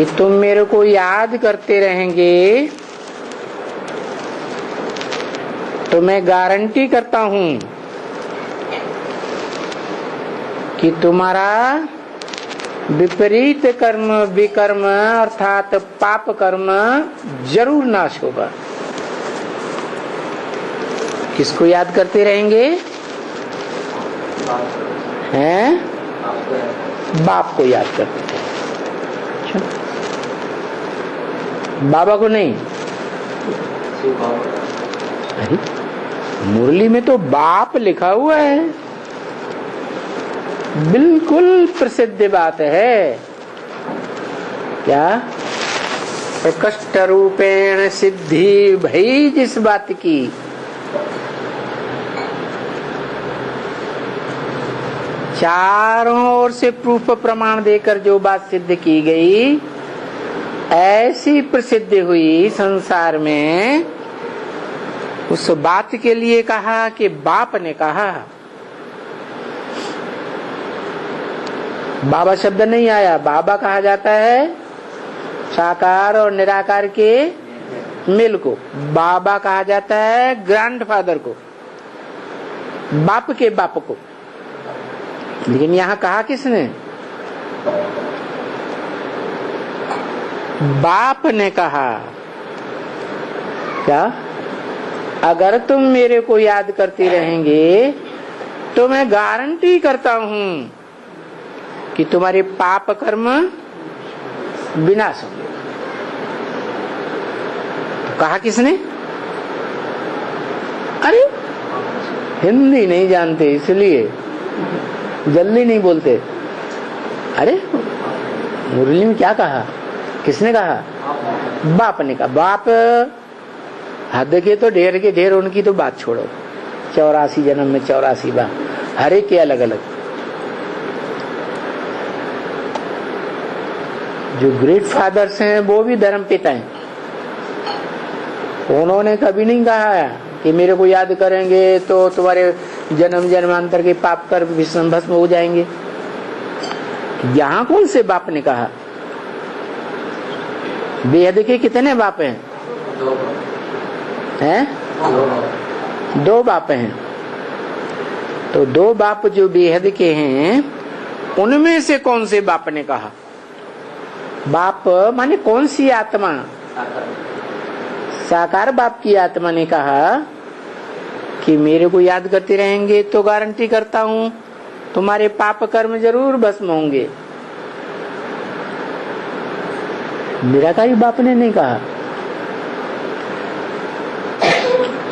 कि तुम मेरे को याद करते रहेंगे तो मैं गारंटी करता हूं कि तुम्हारा विपरीत कर्म विकर्म अर्थात पाप कर्म जरूर नाश होगा। किसको याद करते रहेंगे? हैं? बाप को याद करते थे। बाबा को नहीं। अरे मुरली में तो बाप लिखा हुआ है, बिल्कुल प्रसिद्ध बात है। क्या? प्रकष्ट रूपेण सिद्धि भई जिस बात की, चारों ओर से प्रूफ प्रमाण देकर जो बात सिद्ध की गई, ऐसी प्रसिद्ध हुई संसार में, उस बात के लिए कहा कि बाप ने कहा। बाबा शब्द नहीं आया। बाबा कहा जाता है साकार और निराकार के मिल को। बाबा कहा जाता है ग्रैंडफादर को, बाप के बाप को। लेकिन यहाँ कहा किसने? बाप ने कहा। क्या? अगर तुम मेरे को याद करते रहेंगे तो मैं गारंटी करता हूं कि तुम्हारे पाप कर्म विनाश होंगे। तो कहा किसने? अरे हिंदी नहीं जानते इसलिए जल्दी नहीं बोलते। अरे मुरली में क्या कहा? किसने कहा? बाप ने कहा। बाप हद के तो ढेर के ढेर, उनकी तो बात छोड़ो। 84 जन्म में 84 बार, हर एक के अलग अलग। जो ग्रेट फादर्स हैं वो भी धर्म पिता हैं। उन्होंने कभी नहीं कहा कि मेरे को याद करेंगे तो तुम्हारे जन्म जन्मांतर के पाप कर भस्म हो जाएंगे। यहाँ कौन से बाप ने कहा? बेहद के कितने बाप हैं? दो बाप हैं। तो दो बाप जो बेहद के हैं, उनमें से कौन से बाप ने कहा? बाप माने कौन सी आत्मा? साकार बाप की आत्मा ने कहा कि मेरे को याद करते रहेंगे तो गारंटी करता हूं तुम्हारे पाप कर्म जरूर भस्म होंगे। निराकारी बाप ने नहीं कहा।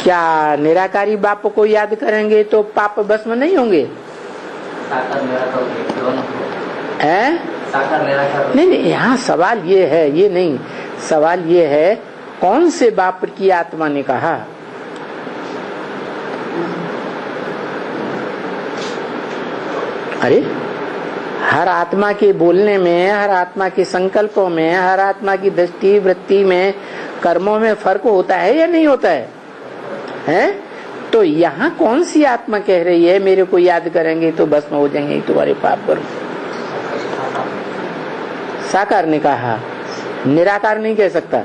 क्या निराकारी बाप को याद करेंगे तो पाप भस्म नहीं होंगे? नहीं, यहाँ सवाल ये है, ये नहीं, सवाल ये है कौन से बाप की आत्मा ने कहा? अरे हर आत्मा के बोलने में, हर आत्मा के संकल्पों में, हर आत्मा की दृष्टि वृत्ति में, कर्मों में फर्क होता है या नहीं होता है? तो यहाँ कौन सी आत्मा कह रही है मेरे को याद करेंगे तो भस्म हो जाएंगे तुम्हारे पाप कर्म? साकार ने कहा, निराकार नहीं कह सकता।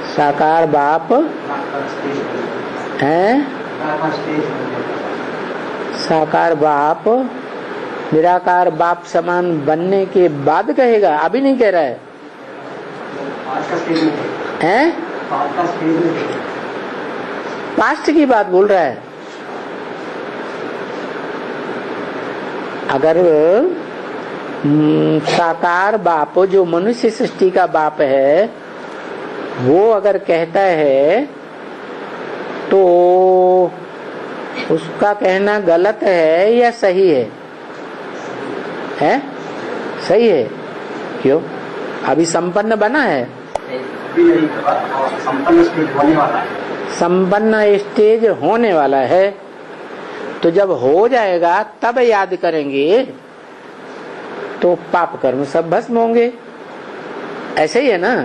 साकार बाप है, साकार बाप निराकार बाप समान बनने के बाद कहेगा, अभी नहीं कह रहा है। पास्ट की बात बोल रहा है। अगर साकार बाप जो मनुष्य सृष्टि का बाप है, वो अगर कहता है तो उसका कहना गलत है या सही है? सही है। क्यों? अभी संपन्न बना है, संपन्न स्टेज होने वाला है। तो जब हो जाएगा तब याद करेंगे तो पाप कर्म सब भस्म होंगे। ऐसे ही है ना?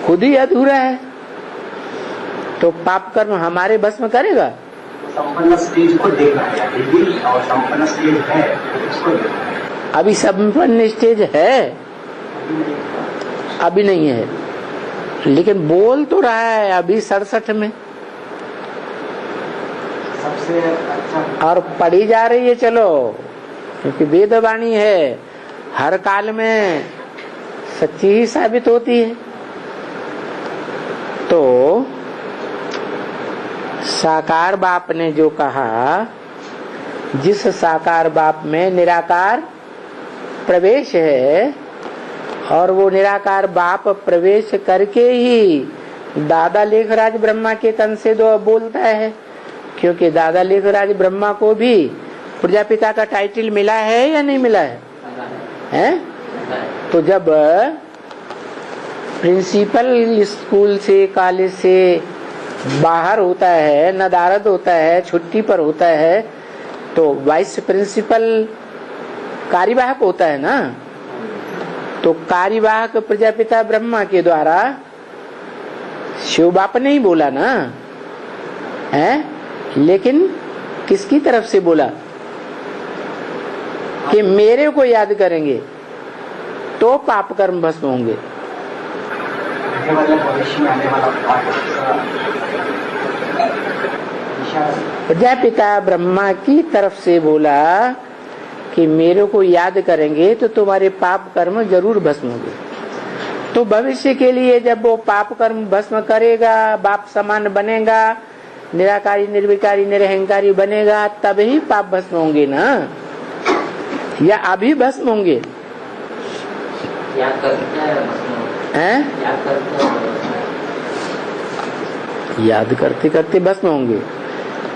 खुद ही अधूरा है तो पाप कर्म हमारे भस्म करेगा? संपन्न स्टेज को देखना है, यदि और संपन्न स्टेज है तो उसको देखना है। अभी संपन्न स्टेज है, अभी नहीं है, लेकिन बोल तो रहा है अभी 67 में सबसे अच्छा और पढ़ी जा रही है। चलो, क्योंकि वेदवाणी है, हर काल में सच्ची ही साबित होती है। तो साकार बाप ने जो कहा, जिस साकार बाप में निराकार प्रवेश है, और वो निराकार बाप प्रवेश करके ही दादा लेखराज ब्रह्मा के तन से दो बोलता है। क्योंकि दादा लेखराज ब्रह्मा को भी प्रजापिता का टाइटल मिला है या नहीं मिला है? तो जब प्रिंसिपल स्कूल से, कॉलेज से बाहर होता है, नदारद होता है, छुट्टी पर होता है, तो वाइस प्रिंसिपल कार्यवाहक होता है ना। तो कार्यवाहक प्रजापिता ब्रह्मा के द्वारा शिव बाप ने ही बोला ना, है? लेकिन किसकी तरफ से बोला कि मेरे को याद करेंगे तो पाप कर्म भस्म होंगे। प्रजापिता ब्रह्मा की तरफ से बोला कि मेरे को याद करेंगे तो तुम्हारे पाप कर्म जरूर भस्म होंगे। तो भविष्य के लिए जब वो पाप कर्म भस्म करेगा, बाप समान बनेगा, निराकारी निर्विकारी निरहंकारी बनेगा, तब ही पाप भस्म होंगे ना, या अभी भस्म होंगे? याद करते करते भस्म होंगे।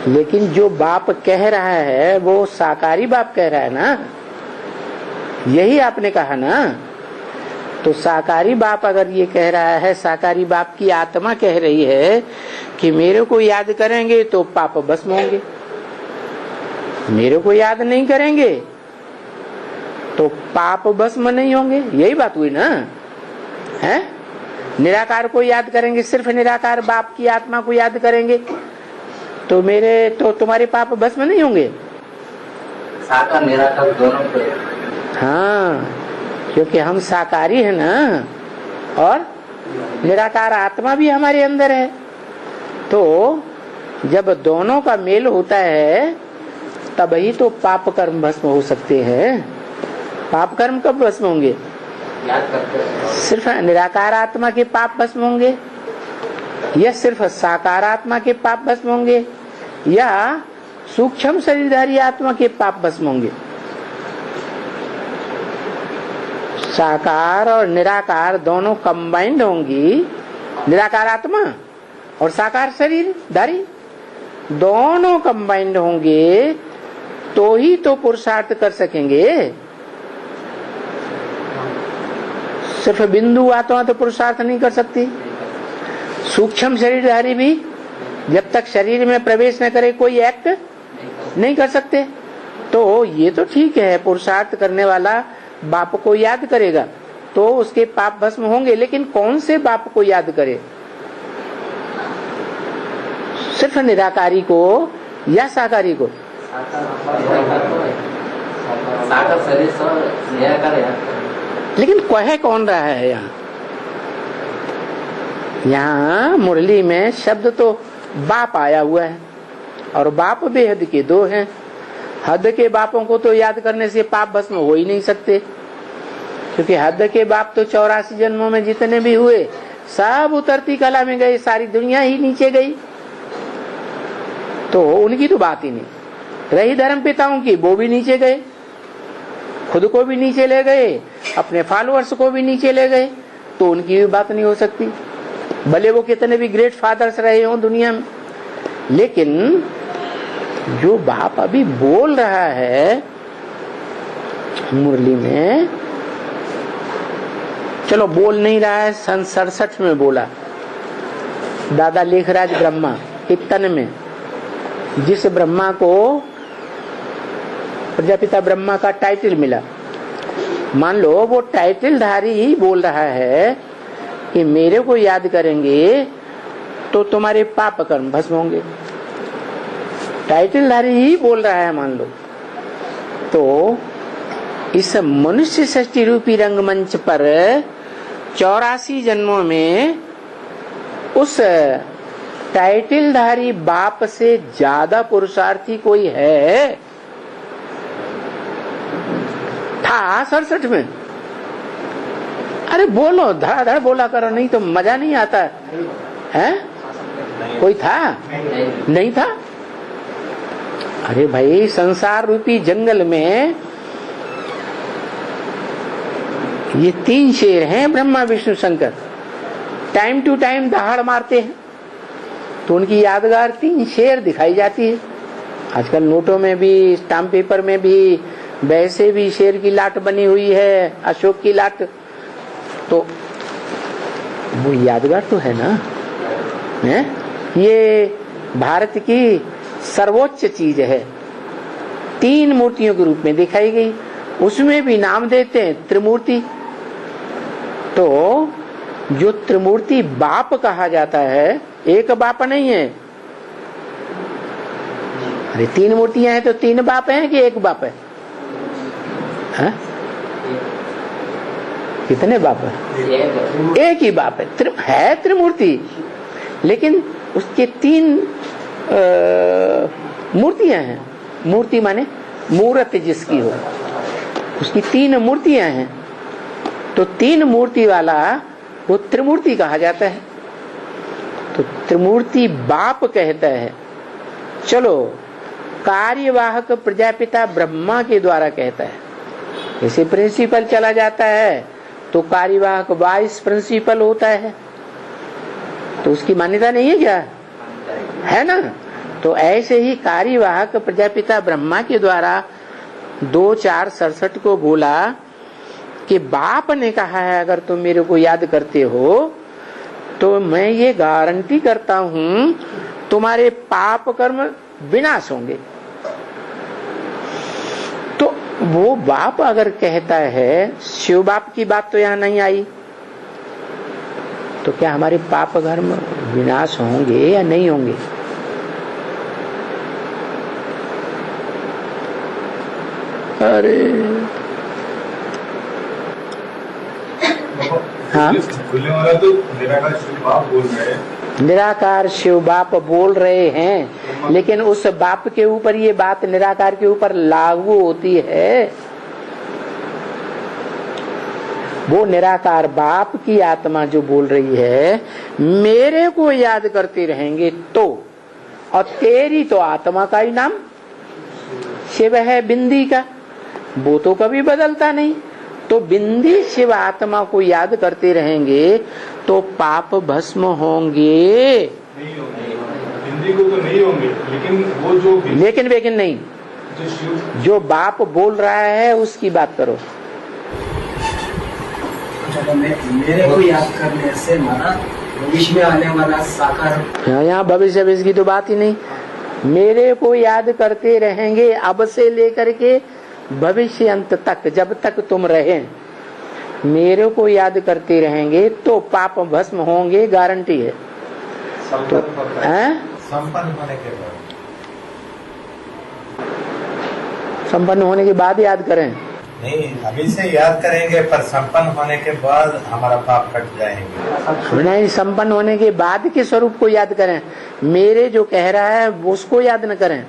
लेकिन जो बाप कह रहा है वो साकारी बाप कह रहा है ना, यही आपने कहा ना। तो साकारी बाप अगर ये कह रहा है, साकारी बाप की आत्मा कह रही है कि मेरे को याद करेंगे तो पाप भस्म होंगे, मेरे को याद नहीं करेंगे तो पाप भस्म नहीं होंगे। यही बात हुई ना, है? निराकार को याद करेंगे, सिर्फ निराकार बाप की आत्मा को याद करेंगे तो तुम्हारे पाप भस्म नहीं होंगे। साकार निराकार दोनों पे। हाँ, क्योंकि हम साकारी है ना, और निराकार आत्मा भी हमारे अंदर है। तो जब दोनों का मेल होता है तभी तो पाप कर्म भस्म हो सकते हैं। पाप कर्म कब भस्म होंगे? याद करते सिर्फ निराकार आत्मा के पाप भस्म होंगे, या सिर्फ साकार आत्मा के पाप भस्म होंगे, या सूक्ष्म शरीरधारी आत्मा के पाप भस्म होंगे? साकार और निराकार दोनों कंबाइंड होंगी। निराकार आत्मा और साकार शरीरधारी दोनों कंबाइंड होंगे तो ही तो पुरुषार्थ कर सकेंगे। सिर्फ बिंदु आत्मा तो पुरुषार्थ नहीं कर सकती। सूक्ष्म शरीरधारी भी जब तक शरीर में प्रवेश न करे कोई एक्ट नहीं कर सकते। तो ये तो ठीक है, पुरुषार्थ करने वाला बाप को याद करेगा तो उसके पाप भस्म होंगे, लेकिन कौन से बाप को याद करे? सिर्फ निराकारी को या साकारी को? साकार शरीर से निराकार याद करें। लेकिन कहे कौन रहा है यहाँ मुरली में शब्द तो बाप आया हुआ है, और बाप बेहद के दो हैं। हद के बापों को तो याद करने से पाप भस्म हो ही नहीं सकते, क्योंकि हद के बाप तो 84 जन्मों में जितने भी हुए सब उतरती कला में गए, सारी दुनिया ही नीचे गई, तो उनकी तो बात ही नहीं रही। धर्म पिताओं की, वो भी नीचे गए, खुद को भी नीचे ले गए, अपने फॉलोअर्स को भी नीचे ले गए, तो उनकी भी बात नहीं हो सकती, भले वो कितने भी ग्रेट फादर्स रहे हों दुनिया में। लेकिन जो बाप अभी बोल रहा है मुरली में, चलो बोल नहीं रहा है, सन 67 में बोला, दादा लेखराज ब्रह्मा के तन में, जिस ब्रह्मा को प्रजापिता ब्रह्मा का टाइटल मिला। मान लो वो टाइटल धारी ही बोल रहा है कि मेरे को याद करेंगे तो तुम्हारे पाप कर्म भस्म होंगे। टाइटलधारी ही बोल रहा है मान लो, तो इस मनुष्य सृष्टि रूपी रंगमंच पर 84 जन्मों में उस टाइटलधारी बाप से ज्यादा पुरुषार्थी कोई है? था 67 में। अरे बोलो, धड़ाधड़ बोला करो, नहीं तो मजा नहीं आता है। कोई था? नहीं था। अरे भाई, संसार रूपी जंगल में ये 3 शेर हैं, Brahma Vishnu Shankar, time to time दहाड़ मारते हैं, तो उनकी यादगार 3 शेर दिखाई जाती है। आजकल नोटों में भी, स्टाम्प पेपर में भी वैसे भी शेर की लाट बनी हुई है, अशोक की लाट, तो वो यादगार तो है ना, है? ये भारत की सर्वोच्च चीज है, 3 मूर्तियों के रूप में दिखाई गई, उसमें भी नाम देते हैं त्रिमूर्ति। तो जो त्रिमूर्ति बाप कहा जाता है, एक बाप नहीं है। अरे 3 मूर्तियां हैं तो 3 बाप हैं कि एक बाप है? हाँ? कितने बाप है? एक ही बाप है त्रिमूर्ति, लेकिन उसके 3 मूर्तियां हैं। मूर्ति माने मूर्त जिसकी हो, उसकी 3 मूर्तियां हैं, तो 3 मूर्ति वाला वो त्रिमूर्ति कहा जाता है। तो त्रिमूर्ति बाप कहता है। चलो, कार्यवाहक प्रजापिता ब्रह्मा के द्वारा कहता है। जैसे प्रिंसिपल चला जाता है तो कार्यवाहक वाइस प्रिंसिपल होता है, तो उसकी मान्यता नहीं है क्या? है ना? तो ऐसे ही कार्यवाहक प्रजापिता ब्रह्मा के द्वारा 2-4-67 को बोला कि बाप ने कहा है, अगर तुम मेरे को याद करते हो तो मैं ये गारंटी करता हूं तुम्हारे पाप कर्म विनाश होंगे। तो वो बाप अगर कहता है, शिव बाप की बात तो यहाँ नहीं आई, तो क्या हमारे पाप कर्म विनाश होंगे या नहीं होंगे? अरे हाँ, तो निराकार शिव बाप बोल रहे हैं। निराकार शिव बाप बोल रहे हैं, लेकिन उस बाप के ऊपर ये बात निराकार के ऊपर लागू होती है। वो निराकार बाप की आत्मा जो बोल रही है, मेरे को याद करते रहेंगे तो, और तेरी तो आत्मा का ही नाम शिव है, बिंदी का, वो तो कभी बदलता नहीं। तो बिंदी शिव आत्मा को याद करते रहेंगे तो पाप भस्म होंगे? नहीं होंगे, बिंदी को तो नहीं होंगे, लेकिन वो जो लेकिन नहीं, जो बाप बोल रहा है उसकी बात करो। मेरे को याद करने से माना भविष्य में आने वाला साकार। यहाँ भविष्य की तो बात ही नहीं। मेरे को याद करते रहेंगे अब से लेकर के भविष्य अंत तक, जब तक तुम रहे मेरे को याद करते रहेंगे तो पाप भस्म होंगे, गारंटी है। तो संपन्न होने के बाद, संपन्न होने के बाद याद करें? नहीं, अभी से याद करेंगे, पर संपन्न होने के बाद हमारा पाप कट जाएंगे। नहीं, संपन्न होने के बाद के स्वरूप को याद करें। मेरे जो कह रहा है उसको याद न करें,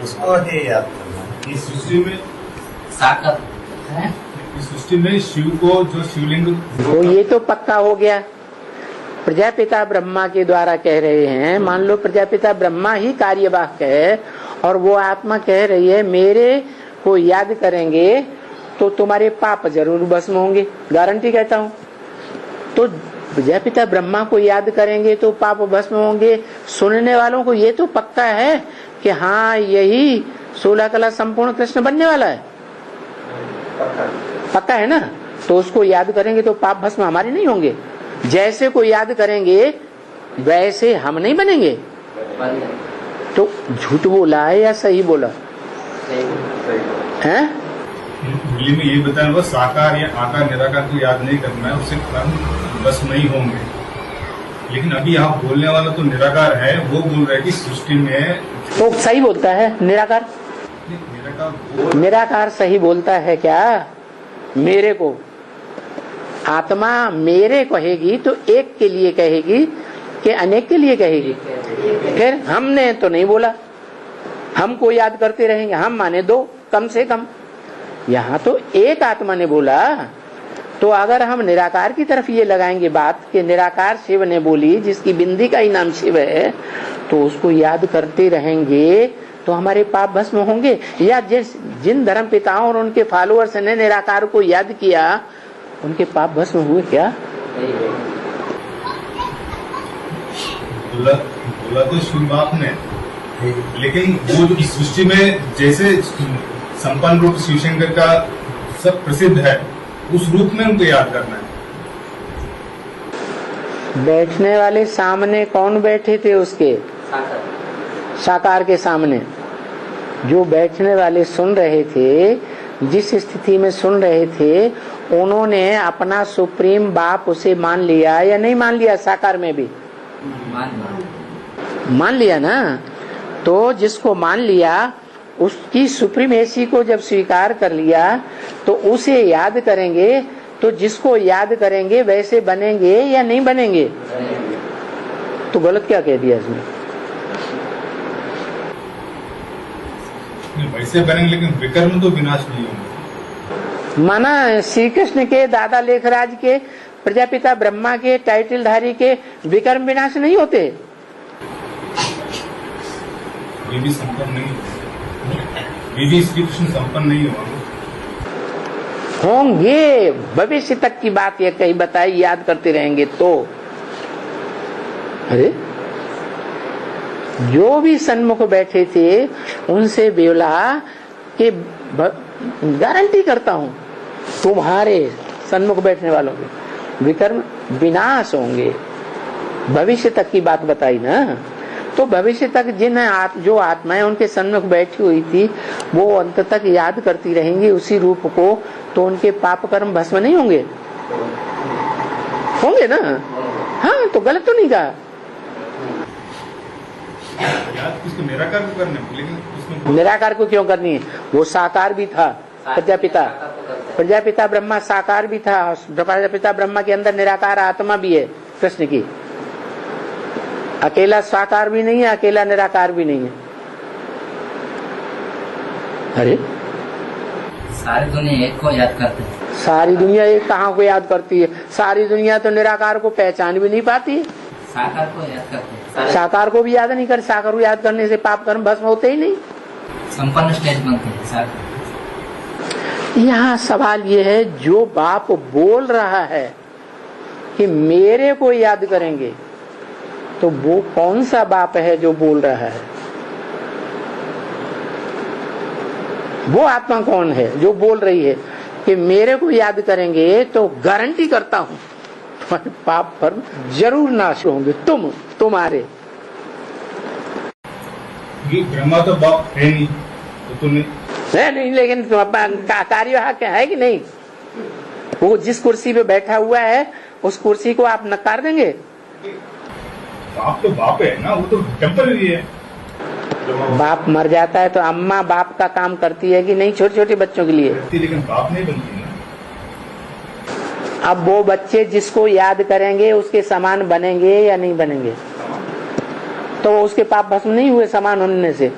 उसको ही याद करना। इस सृष्टि में साकर है, इस सृष्टि में शिव को जो शिवलिंग, तो ये तो पक्का हो गया। प्रजापिता ब्रह्मा के द्वारा कह रहे हैं, मान लो प्रजापिता ब्रह्मा ही कार्यवाहक है और वो आत्मा कह रही है मेरे को याद करेंगे तो तुम्हारे पाप जरूर भस्म होंगे, गारंटी कहता हूँ। तो प्रजापिता ब्रह्मा को याद करेंगे तो पाप भस्म होंगे। सुनने वालों को ये तो पक्का है कि हाँ, यही 16 कला संपूर्ण कृष्ण बनने वाला है, पक्का है ना? तो उसको याद करेंगे तो पाप भस्म हमारे नहीं होंगे। जैसे को याद करेंगे वैसे हम नहीं बनेंगे। तो झूठ बोला है या सही बोला है? हिंदी में ये बताया वो साकार या आकार निराकार को याद नहीं करना है, उससे कर्म बस नहीं होंगे। लेकिन अभी यहाँ बोलने वाला तो निराकार है, वो बोल रहा है कि सृष्टि में तो सही बोलता है निराकार? निराकार सही बोलता है क्या? मेरे को आत्मा मेरे कहेगी तो एक के लिए कहेगी कि अनेक के लिए कहेगी? फिर हमने तो नहीं बोला, हमको याद करते रहेंगे, हम माने दो कम से कम। यहाँ तो एक आत्मा ने बोला। तो अगर हम निराकार की तरफ ये लगाएंगे बात कि निराकार शिव ने बोली, जिसकी बिंदी का ही नाम शिव है, तो उसको याद करते रहेंगे तो हमारे पाप भस्म होंगे? या जिन धर्म पिताओं और उनके फॉलोअर्स ने निराकार को याद किया, उनके पाप भस्म हुए क्या? बोला तो शिव बाप ने, लेकिन वो इस सृष्टि में जैसे संपन्न रूप शिवशंकर का सब प्रसिद्ध है, उस रूप में उनको याद करना है। बैठने वाले सामने कौन बैठे थे उसके? साकार के सामने जो बैठने वाले सुन रहे थे, जिस स्थिति में सुन रहे थे, उन्होंने अपना सुप्रीम बाप उसे मान लिया या नहीं मान लिया? साकार में भी मान लिया ना। तो जिसको मान लिया, उसकी सुप्रीमेसी को जब स्वीकार कर लिया, तो उसे याद करेंगे। तो जिसको याद करेंगे वैसे बनेंगे या नहीं बनेंगे? तो गलत क्या कह दिया इसमें? वैसे बनेंगे, लेकिन विकर्म तो विनाश नहीं होंगे। माना श्री कृष्ण के, दादा लेखराज के, प्रजापिता ब्रह्मा के, टाइटलधारी के विकर्म विनाश नहीं होते? ये भी संपन्न नहीं, ये भी श्री कृष्ण संपन्न नहीं होंगे। भविष्य तक की बात ये कहीं बताई, याद करते रहेंगे तो। अरे जो भी सन्मुख बैठे थे उनसे बोला कि गारंटी करता हूं तुम्हारे सन्मुख बैठने वालों के विकर्म विनाश होंगे। भविष्य तक की बात बताई ना। तो भविष्य तक जो आत्माएं उनके सन्मुख बैठी हुई थी, वो अंत तक याद करती रहेंगी उसी रूप को, तो उनके पाप कर्म भस्म नहीं होंगे? होंगे ना। हाँ, तो गलत तो नहीं कहा। याद किसको? निराकार को करने, लेकिन निराकार को क्यों करनी है? वो साकार भी था, प्रजापिता ब्रह्मा साकार भी था। प्रजापिता ब्रह्मा के अंदर निराकार आत्मा भी है कृष्ण की। अकेला साकार भी नहीं है, अकेला निराकार भी नहीं है। अरे सारी दुनिया एक को याद करते हैं। सारी दुनिया एक कहाँ को याद करती है? सारी दुनिया तो निराकार को पहचान भी नहीं पाती है। साकार को याद करते हैं। साकार को भी याद नहीं कर। साकार को याद करने से पाप कर्म भस्म होते ही नहीं। संपन्न स्टेज बनते हैं साकार। यहाँ सवाल ये है, जो बाप बोल रहा है कि मेरे को याद करेंगे, तो वो कौन सा बाप है जो बोल रहा है? वो आत्मा कौन है जो बोल रही है कि मेरे को याद करेंगे तो गारंटी करता हूं तुम्हारे पाप कर्म जरूर नाश होंगे, तुम्हारे। ब्रह्मा तो बाप है नहीं, तो तुमने नहीं, लेकिन कार्यवाहक है कि नहीं? वो जिस कुर्सी पे बैठा हुआ है, उस कुर्सी को आप नकार देंगे? बाप तो बाप है ना, वो तो टेम्पररी है। बाप मर जाता है तो अम्मा बाप का काम करती है कि नहीं? छोटे छोटे बच्चों के लिए, लेकिन बाप नहीं बनती ना। अब वो बच्चे जिसको याद करेंगे उसके समान बनेंगे या नहीं बनेंगे? तो उसके पाप भस्म नहीं हुए समान होने से?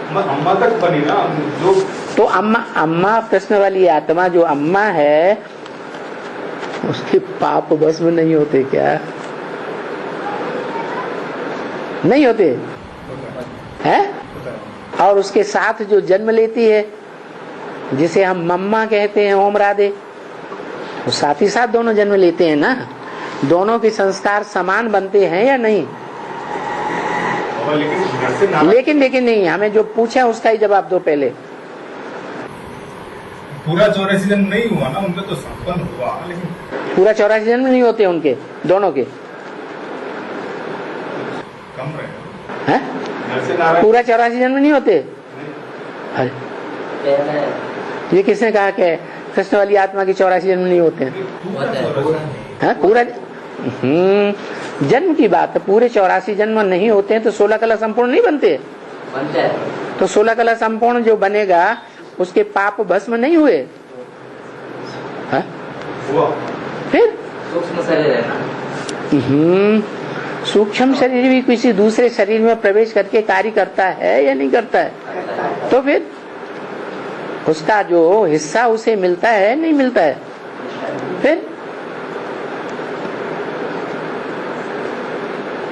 अम्मा तक बनी ना जो। तो अम्मा कृष्ण वाली आत्मा जो अम्मा है, उसके पाप भस्म नहीं होते क्या? नहीं होते हैं? और उसके साथ जो जन्म लेती है, जिसे हम मम्मा कहते हैं, ओम राधे, वो साथ ही साथ दोनों जन्म लेते हैं ना। दोनों के संस्कार समान बनते हैं या नहीं? लेकिन नहीं, हमें जो पूछा उसका ही जवाब दो पहले। पूरा 84 जन्म नहीं हुआ ना उनका, तो संपन्न हुआ, लेकिन पूरा 84 जन्म नहीं होते उनके, दोनों के कम रहे हैं? पूरा 84 जन्म नहीं होते? अरे ये किसने कहा कि कृष्ण वाली आत्मा की 84 जन्म नहीं होते हैं? पूरा जन्म की बात है, पूरे 84 जन्म नहीं होते हैं तो 16 कला संपूर्ण नहीं बनते। बनता है तो 16 कला संपूर्ण जो बनेगा उसके पाप भस्म नहीं हुए? हा? फिर सूक्ष्म शरीर है ना, सूक्ष्म शरीर भी किसी दूसरे शरीर में प्रवेश करके कार्य करता है या नहीं करता है? तो फिर उसका जो हिस्सा उसे मिलता है नहीं मिलता है? फिर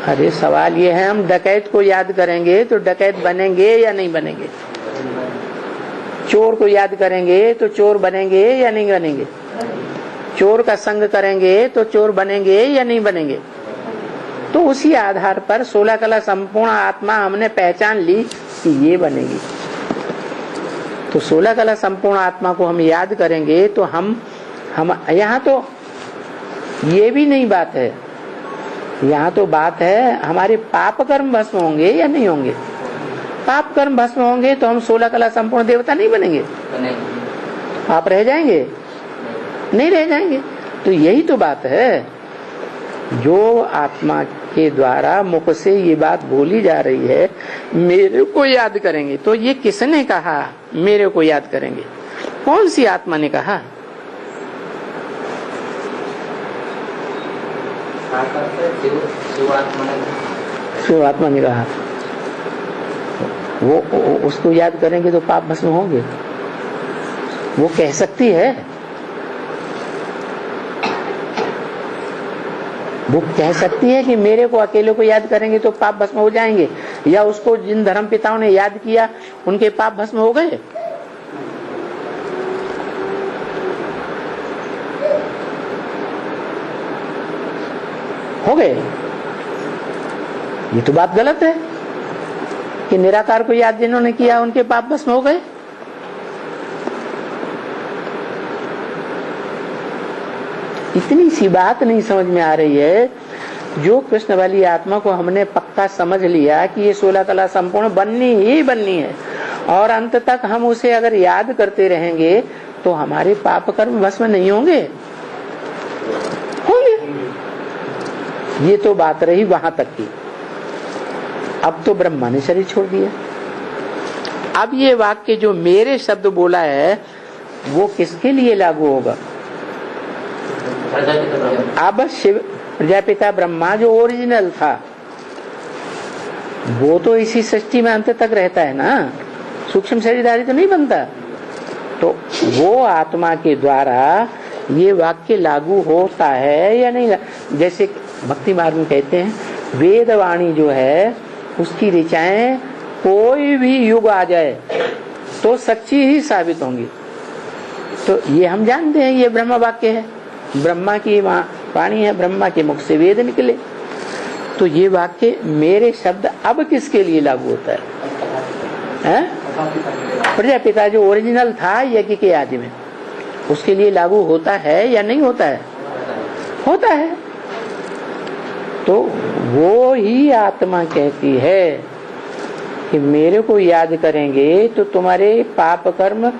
अरे सवाल ये है, हम डकैत को याद करेंगे तो डकैत बनेंगे या नहीं बनेंगे? चोर को याद करेंगे तो चोर बनेंगे या नहीं बनेंगे? चोर का संग करेंगे तो चोर बनेंगे या नहीं बनेंगे? तो उसी आधार पर 16 कला संपूर्ण आत्मा हमने पहचान ली कि ये बनेगी। तो 16 कला संपूर्ण आत्मा को हम याद करेंगे तो हम यहाँ तो ये भी नहीं बात है, यहाँ तो बात है हमारे पाप कर्म भस्म होंगे या नहीं होंगे? पाप कर्म भस्म होंगे तो हम 16 कला संपूर्ण देवता नहीं बनेंगे, पाप रह जाएंगे? नहीं रह जाएंगे। तो यही तो बात है, जो आत्मा के द्वारा मुख से ये बात बोली जा रही है, मेरे को याद करेंगे। तो ये किसने कहा मेरे को याद करेंगे? कौन सी आत्मा ने कहा? शिव आत्मा ने कहा। वो उसको याद करेंगे तो पाप भस्म होंगे? वो कह सकती है? वो कह सकती है कि मेरे को अकेले को याद करेंगे तो पाप भस्म हो जाएंगे? या उसको जिन धर्म पिताओं ने याद किया उनके पाप भस्म हो गए? हो गए? ये तो बात गलत है कि निराकार को याद जिन्होंने किया उनके पाप भस्म हो गए। इतनी सी बात नहीं समझ में आ रही है। जो कृष्ण वाली आत्मा को हमने पक्का समझ लिया कि ये 16 कला संपूर्ण बननी ही बननी है और अंत तक हम उसे अगर याद करते रहेंगे तो हमारे पाप कर्म भस्म नहीं होंगे? होंगे। ये तो बात रही वहां तक की। अब तो ब्रह्मा ने शरीर छोड़ दिया। अब ये वाक्य जो मेरे शब्द बोला है वो किसके लिए लागू होगा? अब शिव प्रजापिता ब्रह्मा जो ओरिजिनल था वो तो इसी सृष्टि में अंत तक रहता है ना, सूक्ष्म शरीरधारी तो नहीं बनता। तो वो आत्मा के द्वारा ये वाक्य लागू होता है या नहीं? जैसे भक्ति मार्ग में कहते हैं वेदवाणी जो है उसकी ऋचाएं कोई भी युग आ जाए तो सच्ची ही साबित होंगी। तो ये हम जानते हैं ये ब्रह्म वाक्य है, ब्रह्मा की वाणी है, ब्रह्मा के मुख से वेद निकले। तो ये वाक्य मेरे शब्द अब किसके लिए लागू होता है? प्रजापिता जो ओरिजिनल था यज्ञ के आदि में उसके लिए लागू होता है या नहीं होता है? होता है। तो वो ही आत्मा कहती है कि मेरे को याद करेंगे तो तुम्हारे पाप कर्म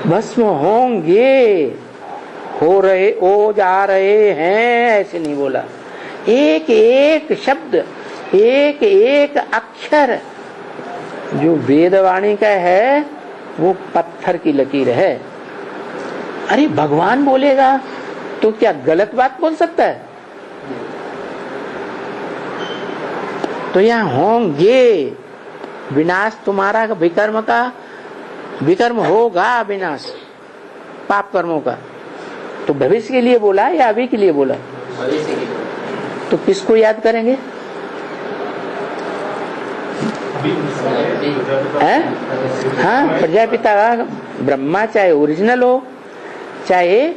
भस्म होंगे, हो जा रहे हैं, ऐसे नहीं बोला। एक एक शब्द, एक एक अक्षर जो वेदवाणी का है वो पत्थर की लकीर है। अरे भगवान बोलेगा तो क्या गलत बात बोल सकता है? तो यहाँ होंगे विनाश तुम्हारा, विकर्म होगा विनाश पाप कर्मों का। तो भविष्य के लिए बोला या अभी के लिए बोला? भविष्य के लिए। तो किसको याद करेंगे? हैं? हाँ, प्रजापिता ब्रह्मा चाहे ओरिजिनल हो चाहे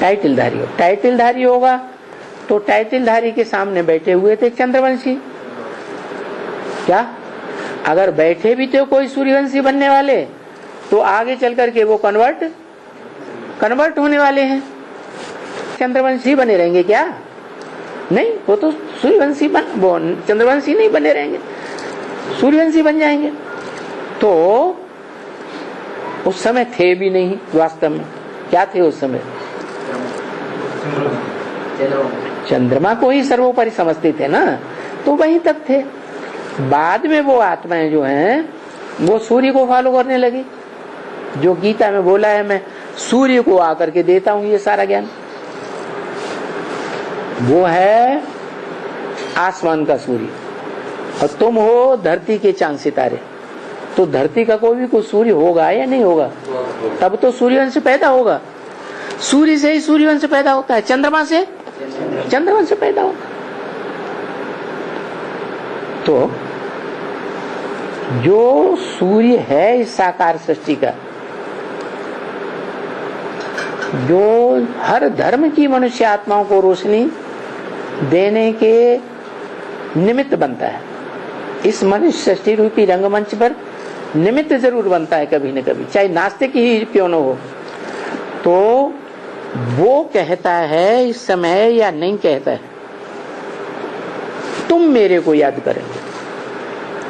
टाइटलधारी हो। टाइटलधारी होगा तो टाइटलधारी के सामने बैठे हुए थे चंद्रवंशी। क्या अगर बैठे भी थे कोई सूर्यवंशी बनने वाले तो आगे चल करके वो कन्वर्ट होने वाले हैं। चंद्रवंशी बने रहेंगे क्या? नहीं, वो तो सूर्यवंशी चंद्रवंशी नहीं बने रहेंगे, सूर्यवंशी बन जाएंगे। तो उस समय थे भी नहीं, वास्तव में क्या थे उस समय? चंद्रमा को ही सर्वोपरि समझते थे ना, तो वहीं तक थे। बाद में वो आत्माएं जो हैं वो सूर्य को फॉलो करने लगी। जो गीता में बोला है, मैं सूर्य को आकर के देता हूं ये सारा ज्ञान, वो है आसमान का सूर्य, और तुम हो धरती के चांद सितारे। तो धरती का कोई भी कुछ सूर्य होगा या नहीं होगा? तब तो सूर्यवंश पैदा होगा। सूर्य से ही सूर्यवंश पैदा होता है, चंद्रमा से चंद्रवंश पैदा होगा। तो जो सूर्य है इस साकार सृष्टि का, जो हर धर्म की मनुष्य आत्माओं को रोशनी देने के निमित्त बनता है, इस मनुष्य सृष्टि रूपी रंगमंच पर निमित्त जरूर बनता है कभी न कभी, चाहे नास्तिक ही क्यों न हो। तो वो कहता है इस समय, या नहीं कहता है, तुम मेरे को याद करेंगे।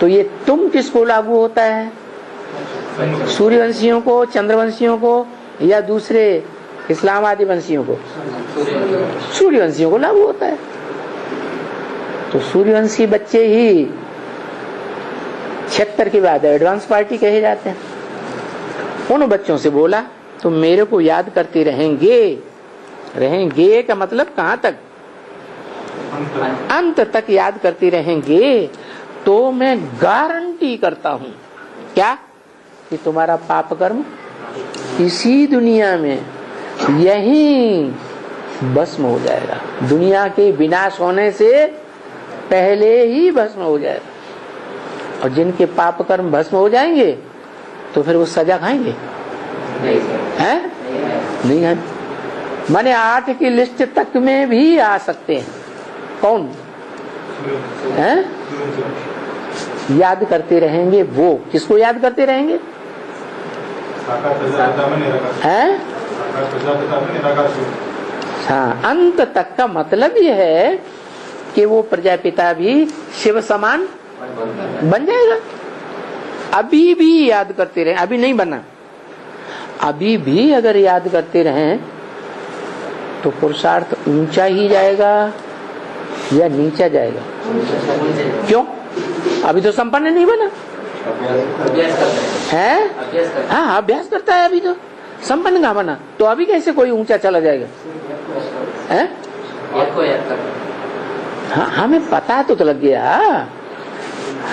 तो ये तुम किसको लागू होता है? सूर्यवंशियों को, चंद्रवंशियों को, या दूसरे इस्लामादी वंशियों को? सूर्यवंशियों को लागू होता है। तो सूर्यवंशी बच्चे ही 76 के बाद एडवांस पार्टी कहे जाते हैं। उन बच्चों से बोला तुम मेरे को याद करते रहेंगे। रहेंगे का मतलब कहां तक? अंत तक याद करते रहेंगे। तो मैं गारंटी करता हूं क्या, कि तुम्हारा पाप कर्म इसी दुनिया में यही भस्म हो जाएगा। दुनिया के विनाश होने से पहले ही भस्म हो जाएगा। और जिनके पाप कर्म भस्म हो जाएंगे तो फिर वो सजा खाएंगे? हैं? नहीं है। माने 8 की लिस्ट तक में भी आ सकते हैं। कौन है? याद करते रहेंगे। वो किसको याद करते रहेंगे? हैं? हाँ, अंत तक का मतलब ये है कि वो प्रजापिता भी शिव समान बन जाएगा। अभी भी याद करते रहे, अभी नहीं बना, अभी भी अगर याद करते रहें तो पुरुषार्थ ऊंचा ही जाएगा या नीचा जाएगा? क्यों? अभी तो संपन्न नहीं बना है। हाँ, अभ्यास करता है, अभी तो संपन्न कहाँ बना। तो अभी कैसे कोई ऊंचा चला जाएगा? है? हाँ, हमें पता तो लग गया,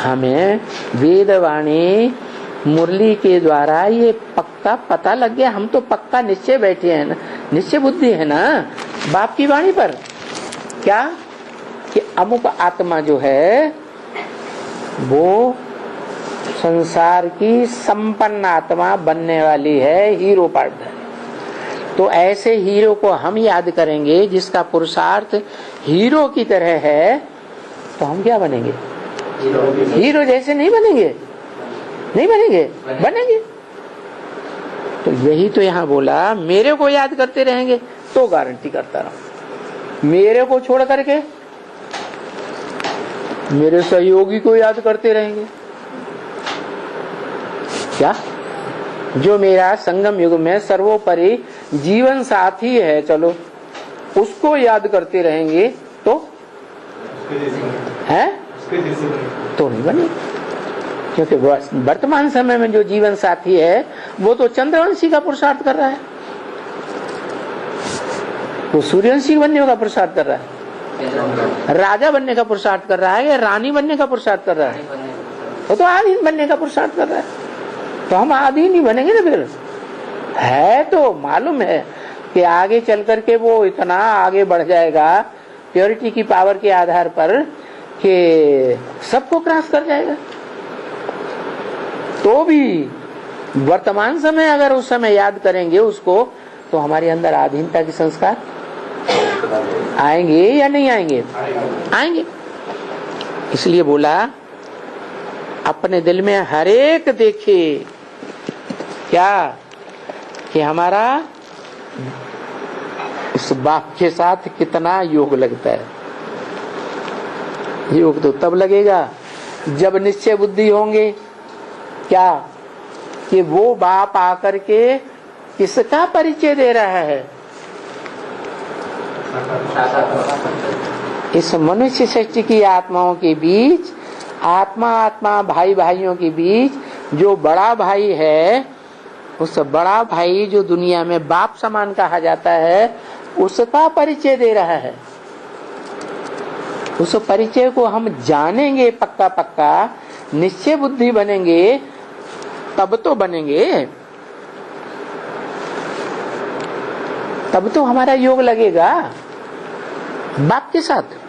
हमें वेदवाणी मुरली के द्वारा ये पक्का पता लग गया। हम तो पक्का निश्चय बैठे हैं ना, निश्चय बुद्धि है ना बाप की वाणी पर। क्या कि अमुक आत्मा जो है वो संसार की संपन्न आत्मा बनने वाली है, हीरो पार्टनर। तो ऐसे हीरो को हम याद करेंगे जिसका पुरुषार्थ हीरो की तरह है, तो हम क्या बनेंगे? हीरो जैसे नहीं बनेंगे? नहीं बनेंगे? बनेंगे। तो यही तो यहाँ बोला, मेरे को याद करते रहेंगे तो गारंटी करता रहा। मेरे को छोड़ करके मेरे सहयोगी को याद करते रहेंगे क्या? जो मेरा संगम युग में सर्वोपरि जीवन साथी है, चलो उसको याद करते रहेंगे तो है? तो नहीं बने। क्योंकि वर्तमान समय में जो जीवन साथी है वो तो चंद्रवंशी का पुरुषार्थ कर रहा है, वो सूर्यवंशी बनने का पुरुषार्थ कर रहा है, राजा बनने का पुरुषार्थ कर रहा है या रानी बनने का पुरुषार्थ कर रहा है? वो तो आधीन बनने का पुरुषार्थ कर रहा है। तो हम आधीन ही बनेंगे ना फिर। है तो मालूम है कि आगे चल करके वो इतना आगे बढ़ जाएगा प्योरिटी की पावर के आधार पर कि सबको क्रॉस कर जाएगा। तो भी वर्तमान समय अगर उस समय याद करेंगे उसको, तो हमारे अंदर आधीनता के संस्कार आएंगे या नहीं आएंगे? आएंगे। इसलिए बोला अपने दिल में हर एक देखे क्या कि हमारा इस वाक्य के साथ कितना योग लगता है। योग तो तब लगेगा जब निश्चय बुद्धि होंगे क्या कि वो बाप आकर के किसका परिचय दे रहा है? इस मनुष्य सृष्टि की आत्माओं के बीच, आत्मा आत्मा भाई भाइयों के बीच जो बड़ा भाई है, उस बड़ा भाई जो दुनिया में बाप समान कहा जाता है, उसका परिचय दे रहा है। उस परिचय को हम जानेंगे पक्का पक्का, निश्चय बुद्धि बनेंगे, तब तो बनेंगे, तब तो हमारा योग लगेगा बाप के साथ।